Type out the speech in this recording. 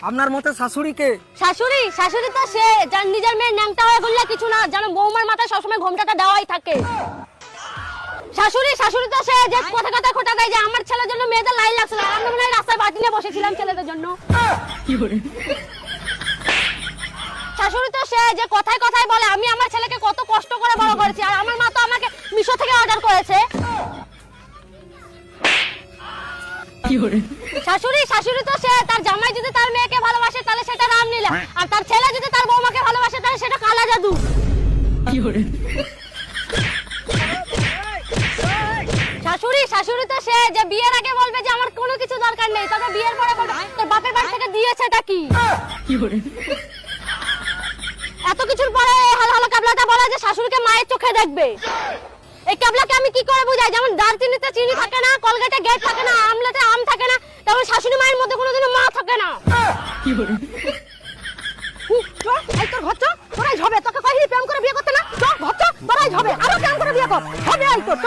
আপনার মতে শাশুড়িকে? শাশুড়ি তো সে যার নিজের মেয়ে ন্যাংটা হয়ে বললে কিছু না, যেন বৌমার মাথায় সবসময় ঘোমটাটা দেওয়াই থাকে। শাশুড়ি তো সে যে কথা কথা খোটা দেয় যে আমার ছেলের জন্য মেয়েদের লাইন লাগছে না, আমরা মনে হয় রাস্তায় বাতি নিয়ে বসেছিলাম ছেলেদের জন্য। শাশুড়ি তো সে যে কথায় কথায় বলে আমি আমার ছেলেকে কত কষ্ট করে বড় করেছি, আর আমার মা তো আমাকে মিশো থেকে অর্ডার করেছে। শাশুড়ি তো সে তার জামাই যদি তার মেয়েকে ভালোবাসে তাহলে সেটা রামলীলা, আর তার ছেলে যদি তার বৌমাকে ভালোবাসে তাহলে সেটা কালা জাদু। শাশুড়ি তো সে যে বিয়ের আগে বলবে যে আমার কোনো কিছু দরকার নেই, তবে বিয়ের পরে বলবে তোর বাপের বাড়ি থেকে দিয়েছেটা কি। এত কিছুর পরে হালো কাবলাটা বলে যে শাশুড়িকে মায়ের চোখে দেখবে। এই কাবলাকে আমি কি করে বুঝাই? যেমন দারচিনিতে চিনি থাকে না, কলগেটে গেট থাকে না, আমলেটে আম থাকে না, তেমন শাশুড়ি মায়ের মধ্যে কোনোদিনও মা থাকে না। তোর ঘর তোরাই ঝবে, তোকে কইলি প্রেম করে বিয়ে করতে না, তোরাই ঝবে, আরো প্রেম করে বিয়ে কর, হবে আই তোর।